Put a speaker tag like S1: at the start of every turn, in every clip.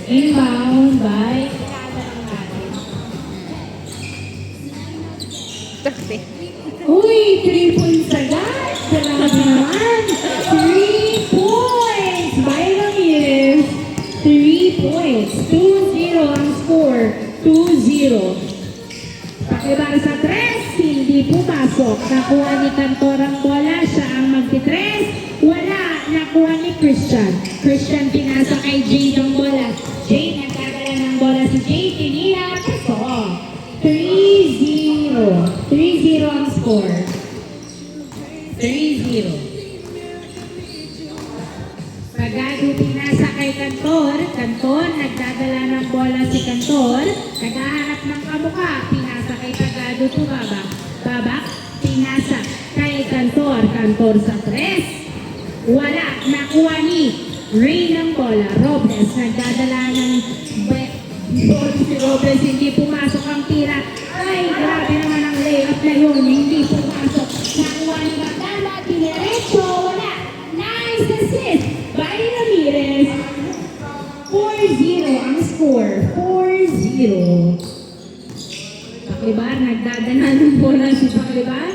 S1: Inbound by Uy, 3 points agad. Grabe naman. 3 points by Ramirez. 3 points. 2-0 ang score. 2-0. Pakibar sa 3, hindi pumasok. Nakuha ni Cantor ang bola. Siya ang magti-3. Wala. Nakuha ni Christian. Christian pinasa kay Jade ang bola. Jade, nagkagala ng bola si Jade. Tinira. Pasok. 3-0. 3-0 ang score. 3-0. Pagado pinasa kay Cantor. Cantor, nagdadala ng bola si Cantor. Naghahanap ng kamukha. Pinasa kay Pagado to Babak. Babak, pinasa kay Cantor. Cantor sa 3. Wala. Nakuha ni Ray ng bola. Robles, nagdadala ng bola si Robles. Hindi pumasok ang tira. Ay, grabe naman ang layup na yun. Hindi pumasok. Nakuha ni Magdala. Dinerecho. Wala. Nice assist by Ramirez. 4-0 ang score. 4-0. Paklibar, nagdadala ng bola si Paklibar.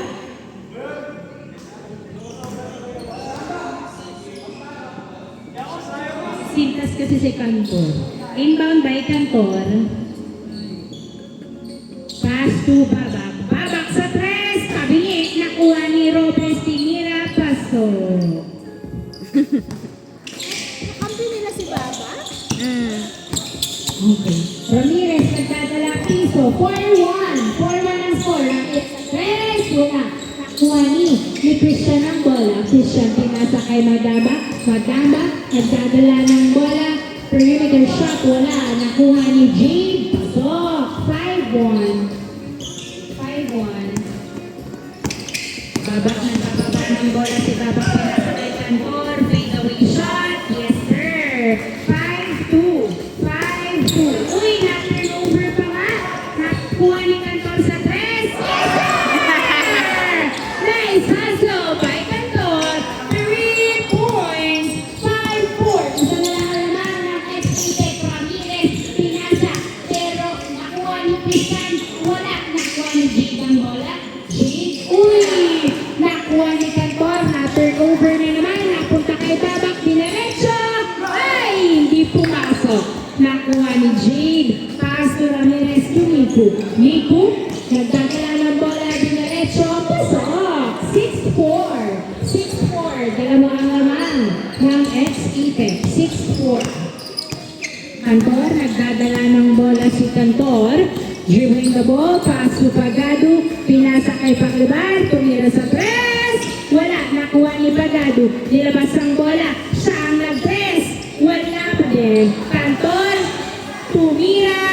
S1: Sintas kasi si Cantor. Inbound by Cantor. Pass to Babak. Babak sa 3. Pabilit. Nakuha ni Robles. Tinira. Pasok.
S2: Kampi nila si Baba?
S1: Okay. Ramirez, nagdadala piso. 4-1. 4-1 ang score. Ramirez sa 3. Wala. Nakuha ni Christian ang bola. Christian pinasa kay Magdaba. Magdaba, nagdadala ng bola. Perimeter shot. Wala. Nakuha ni Jade. Pasok. 5-1. 5-1. Babak, nagbababa ng bola si Babak. Pinasa kay Cantor. Fade away shot. Yes, sir. 5-2. 5-2. Uy, na-turnover pa nga. Nakuha ni Cantor sa 3. Yes, sir! Nice hustle by Cantor. 3 points. 5-4. Isa na lang naman ng ex-Tech Ramirez. Pinasa. Pero nakuha ni Christian. Wala. Nakuha ni Jade ang bola. Jade. Uy! Nakuha ni Cantor. Na-turnover na naman. Napunta kay Babak. Dinerecho. Ay! Hindi pumasok. Nakuha ni Jade. Pass to Ramirez to Miku. Miku. Nagdadala ng bola. Dinerecho. Pasok. 6-4. 6-4. Dalawa ang laman ng ex-Tech. 6-4. Cantor, nagdadala ng bola si Cantor. Dribbling the ball, pass to Pagado. Pinasa kay Paklibar. Tumira sa 3. Wala. Nakuha ni Pagado. Nilabas ang bola. Siya ang nag-press. Wala pa din. Cantor. Tumira.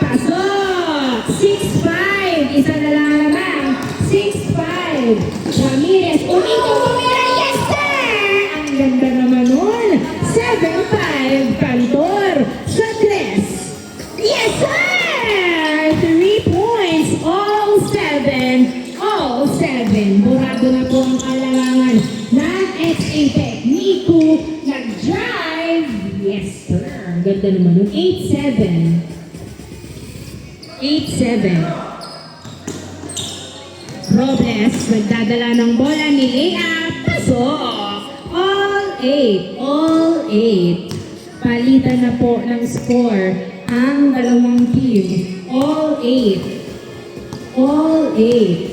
S1: Pasok. 6-5. Isa na lang naman. 6-5. Ramirez. Tumira. Yes, sir! Ang ganda naman nun. 7-5. Cantor. Sa 3. Yes, sir! 3 points. All 7. All 7. Burado na po ang kalalangan ng ex-Tech. Miku nag-drive. Yes, sir. Ang ganda naman nun. 8-7. 8-7. Robles, nagdadala ng bola ni Lea. Pasok. All 8. All 8. Palitan na po ng score ang dalawang team. All 8. All 8.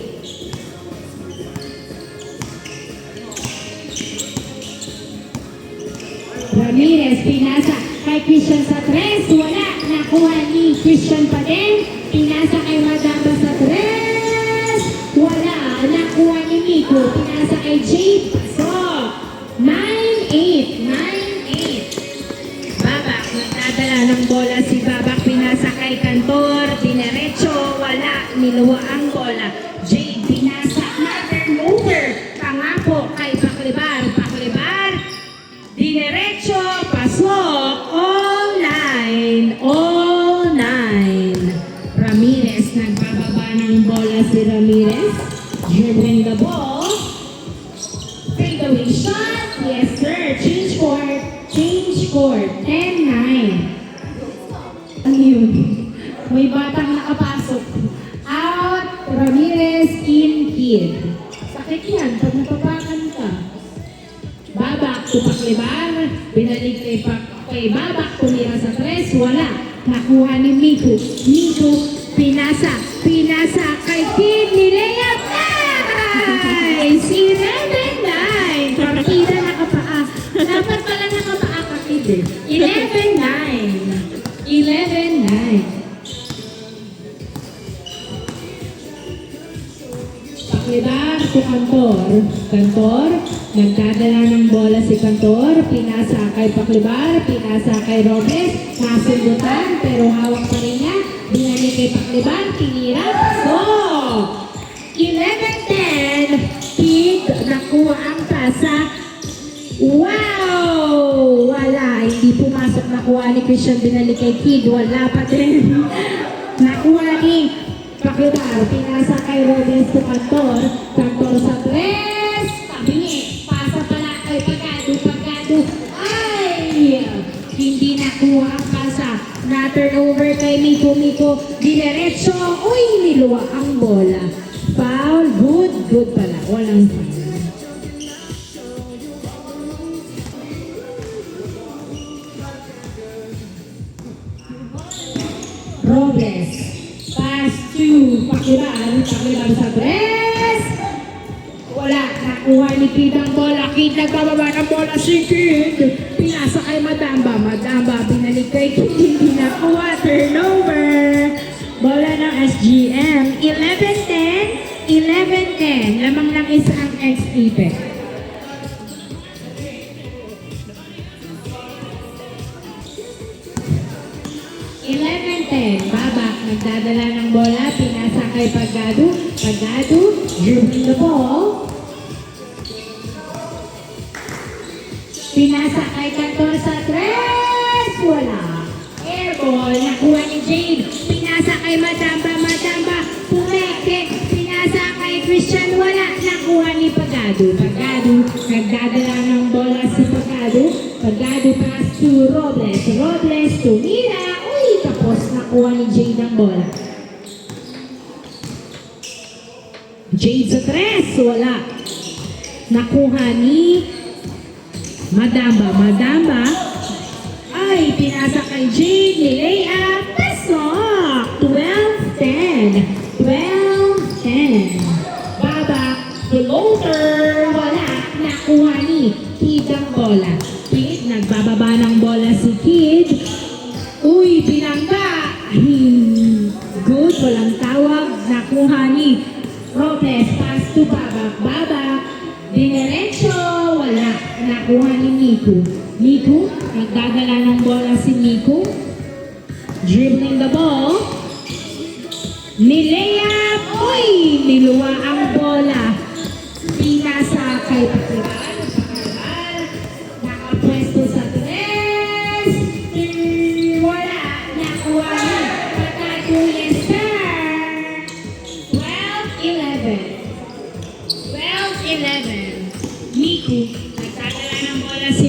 S1: Ramirez, pinasa kay Christian sa 3. Wala. Nakuha ni Christian pa din. Pinasa kay Madaba sa 3. Wala. Nakuha ni Miku. Pinasa kay Jade. Pasok. 9-8. 9-8. Babak. Nagdadala ng bola si Babak. Pinasa kay Cantor. Dinerecho. Wala. Niluwa ang bola. Jade. Pinasa. Na-turnover. Pangako kay Paklibar. Paklibar. Dinerecho. Pasok. All 9. All 9. Ramirez. Nagbababa ng bola si Ramirez. Dribbling the ball. Fade away shot. Yes, sir. Change court. Change court. 10-9. Ano yun? May batang nakapasok. Out, Ramirez, in, kid. Sakit yan, pag napapakan ka. Babak, tupaklibar, binalik kay Babak, tumira sa tres, wala. Nakuha ni Miku. Miku, pinasa kay Kid, nilayap. Nice! 11-9. Partida nakapaa. Dapat pala nakapaa ka, Kid. 11-9. 11-9. Paklibar si Kantor. Kantor, nagdadala ng bola si Kantor. Pinasa kay Paklibar, pinasa kay Robles. Nasundutan, pero hawak pa rin niya. Binalik kay Paklibar, tinira. So, 11-10. Kid, nakuha ang pasa. Wow! Wala, hindi pumasok. Nakuha ni Christian, binalik kay Kid. Wala pa din. Nakuha ni Paklibar, pinasa kay Robles to Kantor. Kantor sa tres. Tabingi. Pasa pala kay Pagado. Ay! Hindi nakuha ang pasa. Na-turnover kay Miko. Dinerecho. Uy! Niluwa ang bola. Foul. Good pala. Walang foul. Robles. Pass to Paklibar sa tres. Wala. Nakuha ni Kid ang bola. Kid nagbababa ng bola si Kid. Pinasa kay Madamba. Binalik kay Kid. Hindi nakuha. Turnover. Bola ng SGM. 11-10. 11-10. Lamang lang isa ang ex-Ipe. Babak, nagdadala ng bola, pinasa kay Pagado, dribbling the ball. Pinasa kay Kantor sa tres, wala. Airball, nakuha ni Jade. Pinasa kay Madamba, pumeke. Pinasa kay Christian, wala. Nakuha ni Pagado, nagdadala ng bola si Pagado pass to Robles to Mira. Tapos nakuha ni Jade ang bola. Jade sa tres, wala. Nakuha ni Madamba. Ay, pinasa kay Jade, nilay-up, pasok. 12-10. Babak, floater, wala. Nakuha ni Kid ang bola. Kid, nagbababa ng bola si Kid. Uy, pinangga! Good, walang tawag. Nakuha ni Robles. Pass to Babak. Dinerecho, wala. Nakuha ni Miku, nagdadala ng bola si Miku. Dribbling the ball. Nilayap! Uy! Niluwa ang bola. Pinasa kay Paklibar. Nakapwesto sa tres. Wala. Nakuha ni Pagado, yes sir. 12-11. Miku. Nagdadala ng bola si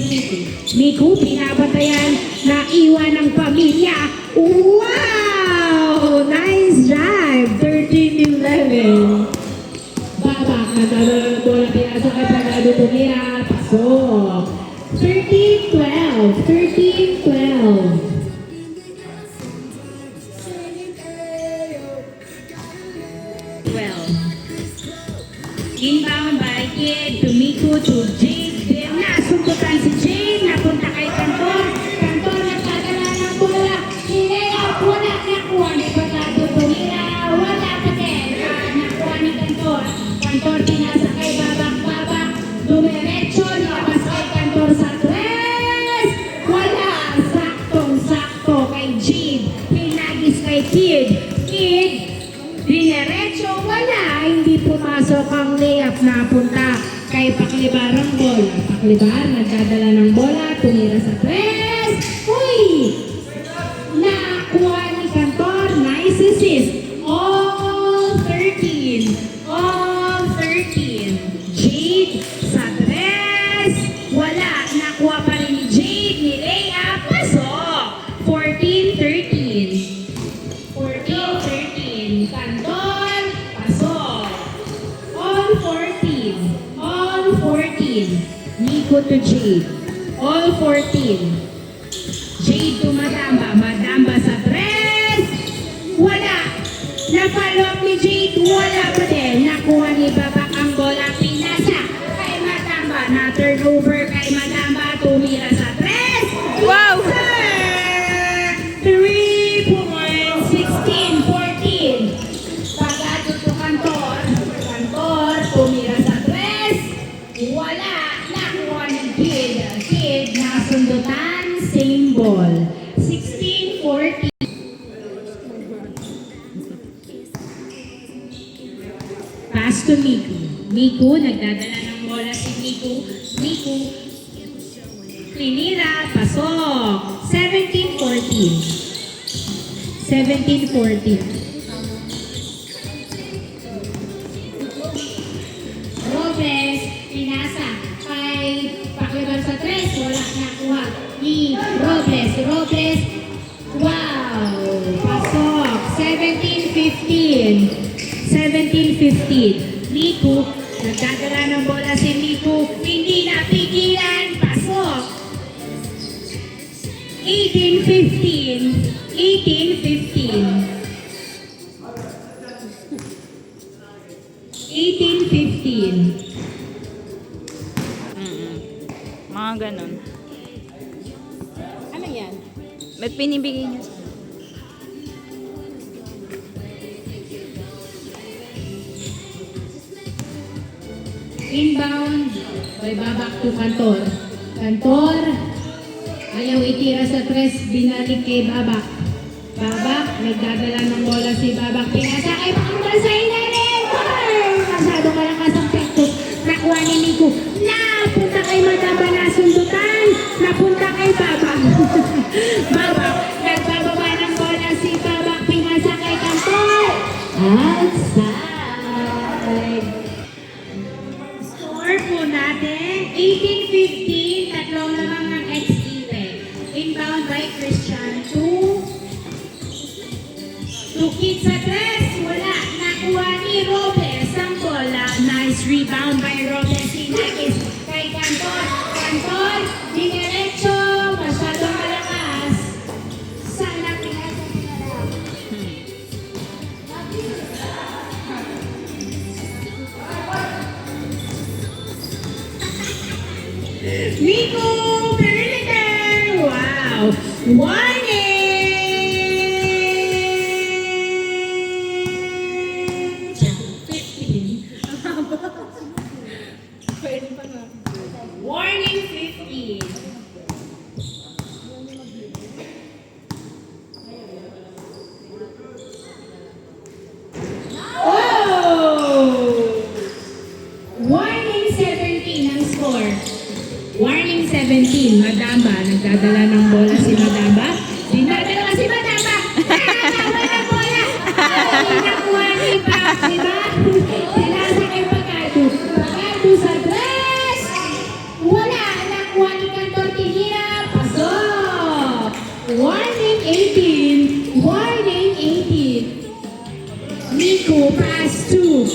S1: Miku, pinapatayan. Naiwan ng pamilya. Wow! Nice drive. 13-11. Babak. Nagdadala ng bola. Pinasa kay Pagado, tumira. Pasok. 13-12. Inbound by Kid to Miku to Jade. Nasuntutan si Jade. Napunta kay Kantor. Nagdadala ng bola. Nilayap. Wala. Nakuha ni Pagado. Tumira. Wala pa din. Nakuha ni Kantor. Pinasa kay Babak. Dumiretso. Nilabas kay Kantor sa tres. Wala. Saktong-sakto kay Jade. Pinagis kay Kid. Dinerecho, wala. Hindi pumasok ang layup. Napunta kay Paklibar ang bola. Paklibar, nagdadala ng bola. Tumira sa tres. Uy! Nakuha ni Kantor. Nice assist. All 13. Jade sa tres. Wala. Nakuha pa rin ni Jade. Ni layup. Pasok. 14-13. to Jade. All 14. Jade to Madamba. Madamba sa tres. Wala. Na-follow up ni Jade. Wala pa din. Nakuha ni Babak ang bola. Pinasa kay Madamba. Na-turnover kay Madamba. Tumira sa tres.
S3: Wow!
S1: 3 points. 16-14. Pagado to Kantor. Kantor. Tumira sa tres. Wala. Nakuha ni Kid. Kid. Nasundutan. Same ball. 16-14. Pass to Miku. Miku, nagdadala ng bola si Miku. Miku, tinira, pasok. 17-14. 17-14. Robles, pinasa. Kay Pakiban sa tres, wala nakuha. Ni Robles. Robles, wow! Pasok. 17-15. 17-15. Miku, nagdadala ng bola si Miku. Hindi napigilan. Pasok. 18-15. 18-15. 18-15.
S3: Mga ganun.
S2: Ano yan?
S3: May pinibigay niyo sa
S1: Inbound by Babak to Kantor. Kantor, ayaw itira sa tres, binalik kay Babak. Babak, nagdadala ng bola si Babak. Pinasa kay Bakang sa ilalim. Masyado malakas ang pektos. Nakuha ni Miku. Napunta kay Madamba na sundutan. Napunta kay Babak. Babak, nagbababa ng bola si Babak. Pinasa kay Kantor. Outside. Score po natin, 18-15, tatlong lamang ng ex-Ibe. Inbound by Christian to Kid sa tres, wala. Nakuha ni Robles ang bola. Nice rebound by Robles. Sinagis kay Kantor. Kantor, diniretso, masyadong malakas. Sana pinasa nila lang. Nico perimeter! Wow! Warning! 15. Warning 15. Oh! Warning 17 ang score. Warning 17, Madamba. Nagdadala ng bola si Madamba. Dinadala si Madamba. Nakakaba ng bola. Nakuha ni Pap, di ba? Tinasa kay Pagado. Pagado sa tres. Wala. Nakuha ni Kantor Tinira. Pasok. Warning 18. Warning 18. Nico pass to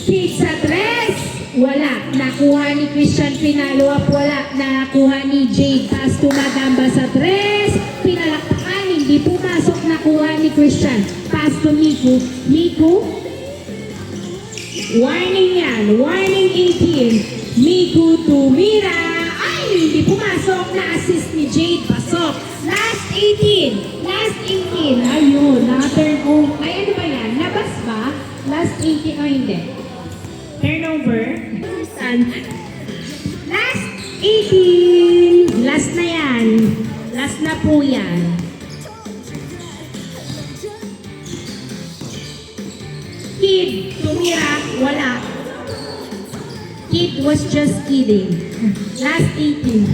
S1: Kid sa tres. Wala. Nakuha ni Christian, pinalo up. Wala. Nakuha ni Jade. Pass to Madamba sa tres. Pinalakpakan. Hindi pumasok. Nakuha ni Christian. Pass to Miku. Miku. Warning yan. Warning 18. Miku to Mira. Ay! Hindi pumasok. Na-assist ni Jade. Pasok. Last 18. Last 18. Ayun. Na-turn over. Ay, ano ba yan? Nabas ba? Last 18. O hindi. Turnover. Last 18. Last na yan. Last na po yan. Kid, tumira, wala. Kid was just kidding. Last 18.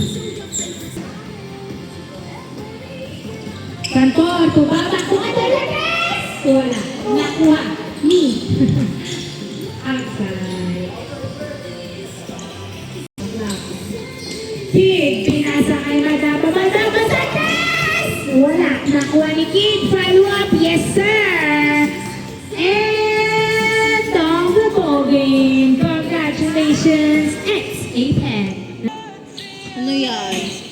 S1: Kantor, tumaba, tumadalagas! Wala. Nakuha. Ni. Outside. Kid, pinasa kay Madamba. Madamba sa taas! Wala. Nakuha ni Kid. Follow up. Yes, sir. And on the ball game. Congratulations, ex-APEC.
S3: yan?